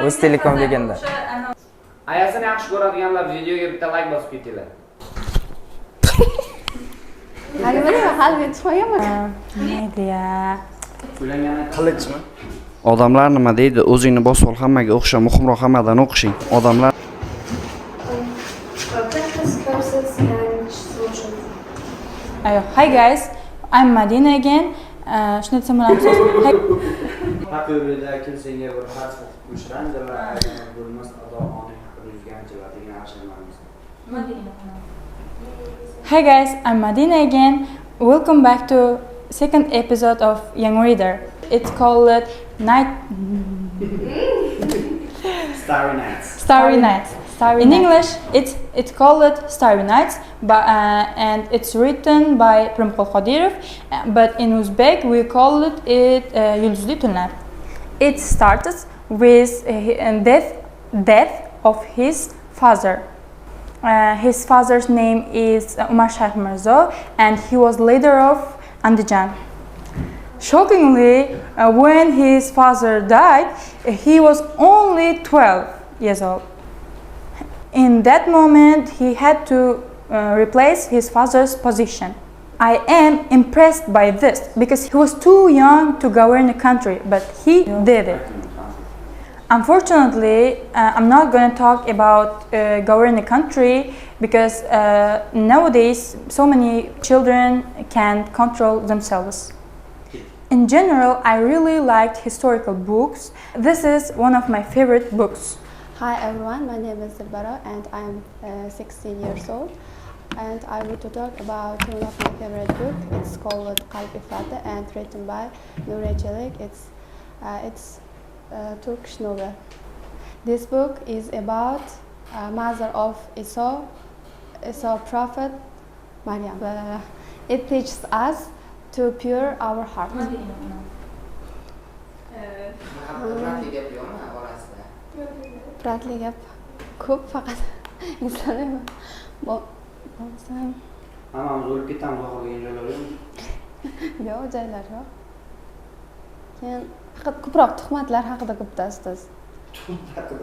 O'z telekom deganda. Ayasini yaxshi ko'radiganlar videoga bitta like bosib ketinglar. Qilichmi? Odamlar nima deydi? O'zingni bosib ol, hammaga o'xsha, muhimroq hammadan o'qishing. Odamlar Hi guys, I'm Madina again. Shuni desam bo'ladimi? Haqiqiyda kim senga bir xat qo'shrandilar, bo'lmas ado oning haqida yuzganchilar degan ashiramiz. Hi guys, I'm Madina again. Welcome back to second episode of Young Reader. It's called Starry Nights. Starry Nights. In English, it's called Starry Nights, and it's written by Primqul Qodirov, but in Uzbek we call it Yulduzli Tunlar. It starts with death of his father. His father's name is Umar Shaykh Mirzo, and he was leader of Andijan. Shockingly, when his father died, he was only 12 years old. In that moment, he had to replace his father's position. I am impressed by this because he was too young to govern the country, but he did it. Unfortunately, I'm not going to talk about governing the country because nowadays so many children can't control themselves. In general, I really liked historical books. This is one of my favorite books. Hi everyone, my name is Saro and I'm 16 years old, and I want to talk about one of my favorite books. It's called Qalb Ifrata and written by Nuriye Çelik. It's Turkish novel. This book is about mother of Isa prophet Maryam. It teaches us to pure our heart. Pratli gap ko'p faqat eslamayman. Bo'lsam Hammamiz o'lib ketamiz oxirgi joylar yo'qmi? yo'q, joylar yo'q. Keyin faqat ko'proq tuhmatlar haqida ko'pdasiz.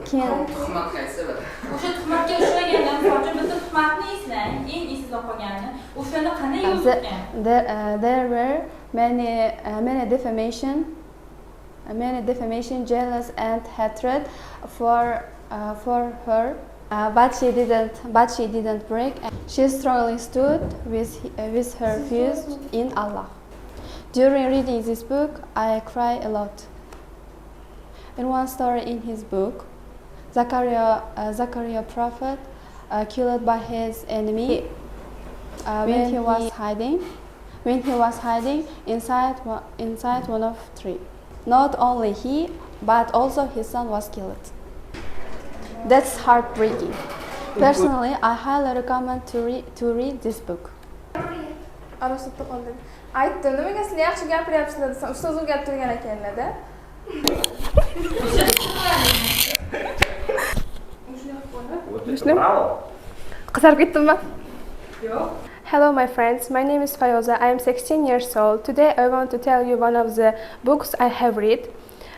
Keyin Tuhmat qaysi bir? O'sha tuhmatga uchragandan so'ng bitta tuhmatni eslang, eng esida qolgani. O'shani qanday yozgan? There were many defamation, jealous and hatred for her, but she didn't break. She strongly stood with her faith in Allah. During reading this book, I cried a lot. In one story in his book, Zachariah prophet killed by his enemy when he was hiding inside one of three. Not only he, but also his son was killed. That's heartbreaking. Personally, I highly recommend to read this book. Arasida qoldim. Aytdim, nimaga sizlar yaxshi gapiryapsizlar desam, ustoz o'rgatib turgan ekanlar-da. Bravo. Qisarib ketdimmi? Yo'q. Hello my friends, my name is Fayoza. I am 16 years old. Today I want to tell you one of the books I have read.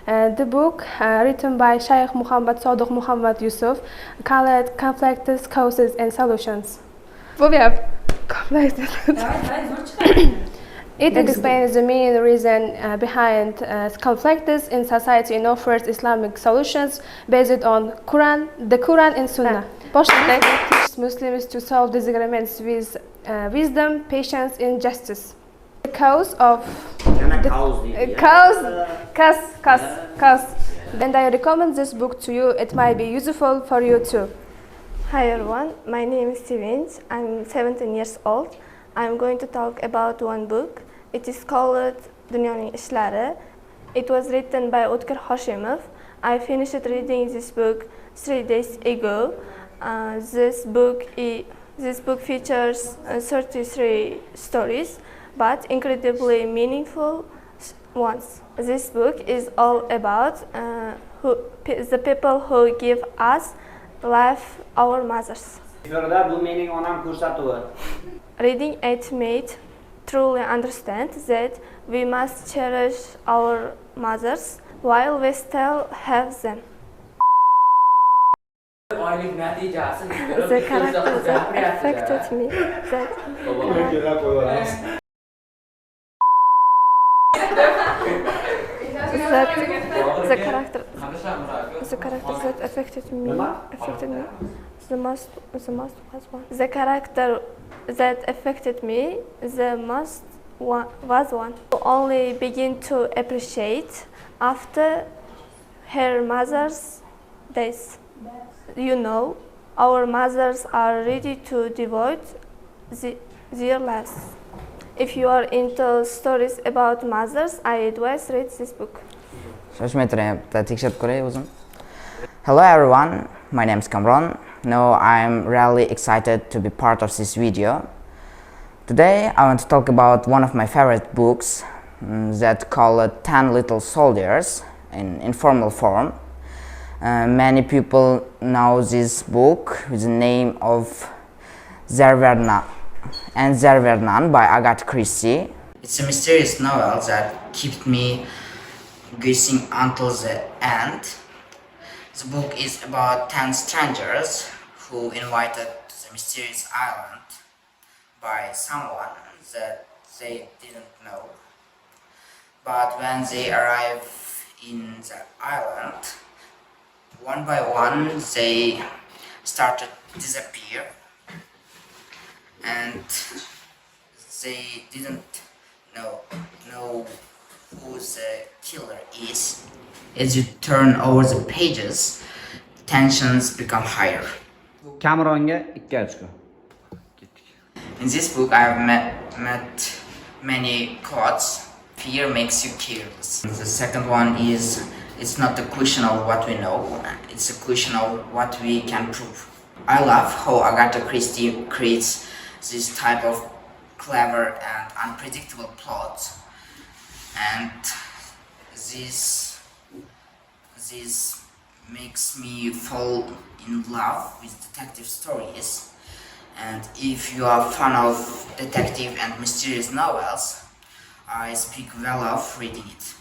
The book written by Shaykh Muhammad Sodiq Muhammad Yusuf called Conflicts, Causes and Solutions. It explains the main reason behind conflicts in society and offers Islamic solutions based on the Quran and Sunnah. It teaches Muslims to solve disagreements with wisdom, patience and justice. The cause. And I recommend this book to you. It might be useful for you too. Hi everyone, my name is Sevinç. I'm 17 years old. I'm going to talk about one book. It is called Dunyoning Ishlari. It was written by O'tkir Hoshimov. I finished reading this book 3 days ago. This book features 33 stories, but incredibly meaningful ones. This book is all about the people who give us life, our mothers. Reading it made truly understand that we must cherish our mothers while we still have them. oylik natijasi The character that affected me. That the character that affected me the most was one. The character that affected me the most was one who only begin to appreciate after her mother's death. You know, our mothers are ready to devote their lives. If you are into stories about mothers, I advise read this book. Hello everyone, my name is Camron. Now I'm really excited to be part of this video. Today I want to talk about one of my favorite books that called 10 Little Soldiers in informal form. Many people know this book with the name of Zerverna and Zervernan by Agatha Christie. It's a mysterious novel that kept me guessing until the end. The book is about 10 strangers who invited to the mysterious island by someone that they didn't know. But when they arrive in the island, one by one they started to disappear, and they didn't know who the killer is. As you turn over the pages, tensions become higher. Camronga 2 ochko. In this book, I have met many quotes. Fear makes you careless. The second one is, it's not a question of what we know, it's a question of what we can prove. I love how Agatha Christie creates this type of clever and unpredictable plot, and this makes me fall in love with detective stories. And if you are a fan of detective and mysterious novels, I speak well of reading it.